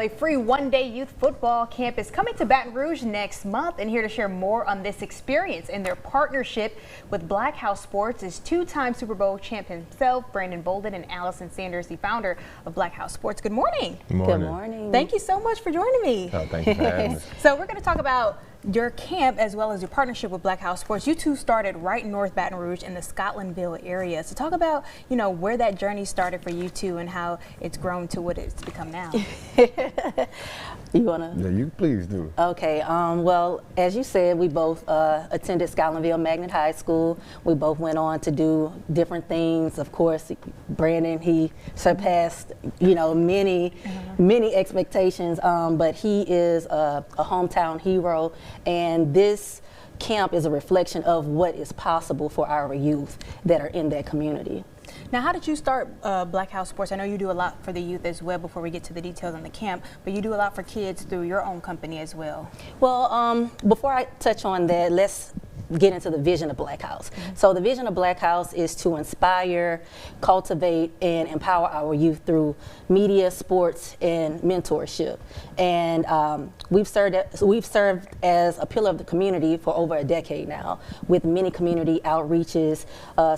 Well, a free one-day youth football camp is coming to Baton Rouge next month, and here to share more on this experience and their partnership with Black House Sports is two-time Super Bowl champ himself, Brandon Bolden, and Allison Sanders, the founder of Black House Sports. Good morning. Good morning. Good morning. Thank you so much for joining me. Oh, thank you for having us. So we're going to talk about your camp as well as your partnership with Black House Sports. You two started right in North Baton Rouge in the Scotlandville area. So talk about, where that journey started for you two and how it's grown to what it's become now. You wanna? Yeah, you please do. Okay. Well, as you said, we both attended Scotlandville Magnet High School. We both went on to do different things. Of course, Brandon, he surpassed, many expectations. But he is a hometown hero, and this camp is a reflection of what is possible for our youth that are in that community. Now, how did you start Black House Sports? I know you do a lot for the youth as well before we get to the details on the camp, but you do a lot for kids through your own company as well. Well, before I touch on that, let's get into the vision of Black House. Mm-hmm. So the vision of Black House is to inspire, cultivate, and empower our youth through media, sports, and mentorship. And we've served as a pillar of the community for over a decade now, with many community outreaches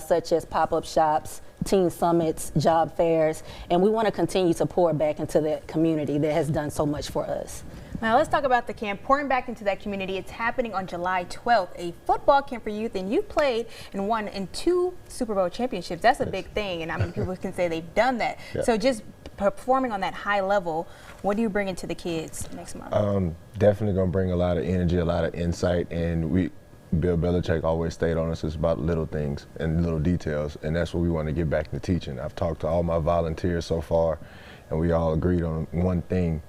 such as pop-up shops, teen summits, job fairs, and we want to continue to pour back into that community that has done so much for us. Now let's talk about the camp, pouring back into that community. It's happening on July 12th, a football camp for youth, and you played and won in 2 Super Bowl championships. That's a big thing, and I mean, people can say they've done that. Yeah. So just performing on that high level, what do you bring into the kids next month? Definitely going to bring a lot of energy, a lot of insight, and Bill Belichick always stayed on us. It's about little things and little details, and that's what we want to get back to teaching. I've talked to all my volunteers so far, and we all agreed on one thing.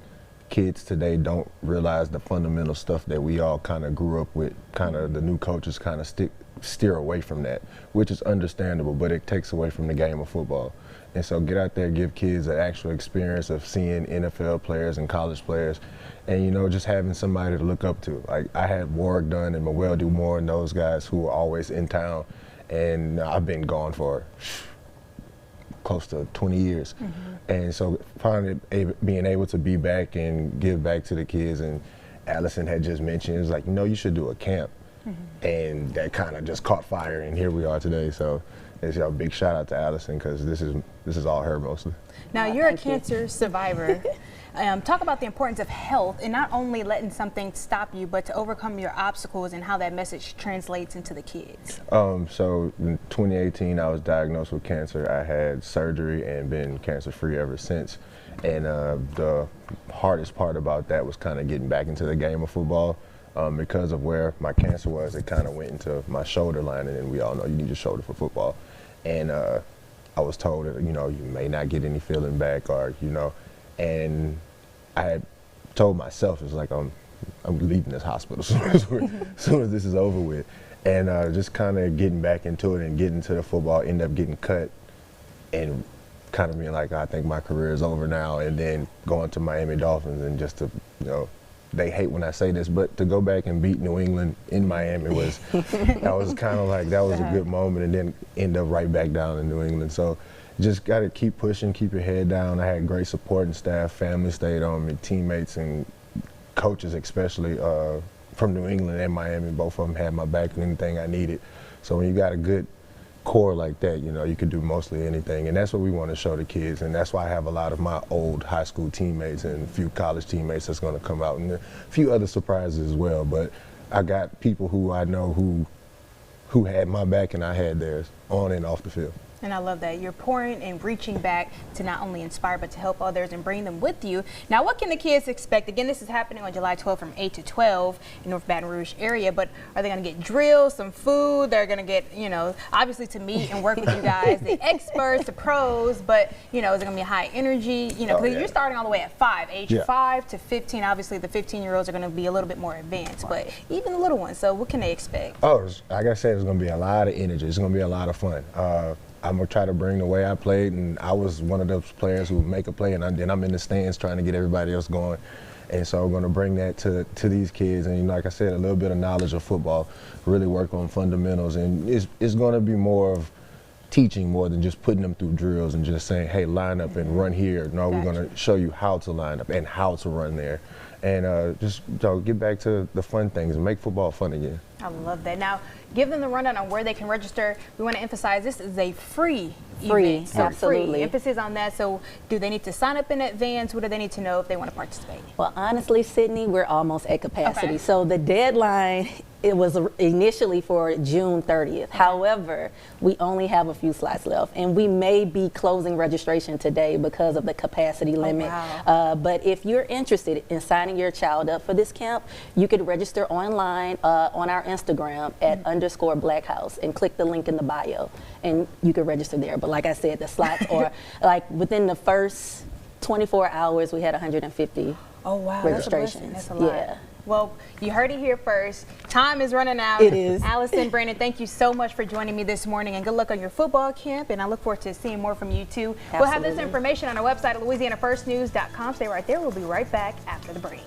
Kids today don't realize the fundamental stuff that we all kind of grew up with. Kind of the new coaches kind of steer away from that, which is understandable, but it takes away from the game of football. And so get out there, give kids an actual experience of seeing NFL players and college players, and just having somebody to look up to. Like I had Warwick Dunn and Mawel Dumore and those guys who were always in town, and I've been gone for close to 20 years. Mm-hmm. And so finally being able to be back and give back to the kids, and Allison had just mentioned, it was like, you should do a camp. Mm-hmm. And that kind of just caught fire, and here we are today. So it's a big shout out to Allison, because this is all her mostly. Now you're a cancer survivor. Talk about the importance of health and not only letting something stop you, but to overcome your obstacles and how that message translates into the kids. So in 2018, I was diagnosed with cancer. I had surgery and been cancer-free ever since. And the hardest part about that was kind of getting back into the game of football. Because of where my cancer was, it kind of went into my shoulder line, and we all know you need your shoulder for football. And I was told that, you may not get any feeling back, or, and I had told myself, it's like, I'm leaving this hospital as soon as this is over with. And just kind of getting back into it and getting to the football, end up getting cut, and kind of being like, I think my career is over now, and then going to Miami Dolphins, and just to, they hate when I say this, but to go back and beat New England in Miami was, that was kind of like, that was a good moment, and then end up right back down in New England. So just got to keep pushing, keep your head down. I had great supporting staff, family stayed on me, teammates and coaches especially from New England and Miami. Both of them had my back and anything I needed. So when you got a good core like that, you could do mostly anything, and that's what we want to show the kids. And that's why I have a lot of my old high school teammates and a few college teammates that's going to come out, and a few other surprises as well. But I got people who I know who had my back and I had theirs, on and off the field. And I love that. You're pouring and reaching back to not only inspire, but to help others and bring them with you. Now, what can the kids expect? Again, this is happening on July 12th from 8 to 12 in North Baton Rouge area, but are they going to get drills, some food? They're going to get, obviously to meet and work with you guys, the experts, the pros, but, is it going to be high energy? Because you're starting all the way at 5, age 5 to 15. Obviously, the 15-year-olds are going to be a little bit more advanced, but even the little ones. So what can they expect? Like I said, it's going to be a lot of energy. It's going to be a lot of fun. I'm going to try to bring the way I played, and I was one of those players who make a play, and then I'm in the stands trying to get everybody else going. And so I'm going to bring that to these kids, and like I said, a little bit of knowledge of football, really work on fundamentals, and it's going to be more of teaching more than just putting them through drills and just saying, hey, line up and run here. No, we're going to show you how to line up and how to run there. And just get back to the fun things and make football fun again. I love that. Now, give them the rundown on where they can register. We want to emphasize this is a free event. So absolutely. Free. Emphasis on that. So do they need to sign up in advance? What do they need to know if they want to participate? Well, honestly, Sydney, we're almost at capacity. Okay. So the deadline, it was initially for June 30th. However, we only have a few slots left, and we may be closing registration today because of the capacity limit. Wow. But if you're interested in signing your child up for this camp, you could register online on our Instagram at _Black House and click the link in the bio, and you can register there. But like I said, the slots are like within the first 24 hours, we had 150 Oh, wow. registrations. That's a lot. Yeah. Well, you heard it here first. Time is running out. It is. Allison, Brandon, thank you so much for joining me this morning, and good luck on your football camp, and I look forward to seeing more from you too. Absolutely. We'll have this information on our website at LouisianaFirstNews.com. Stay right there. We'll be right back after the break.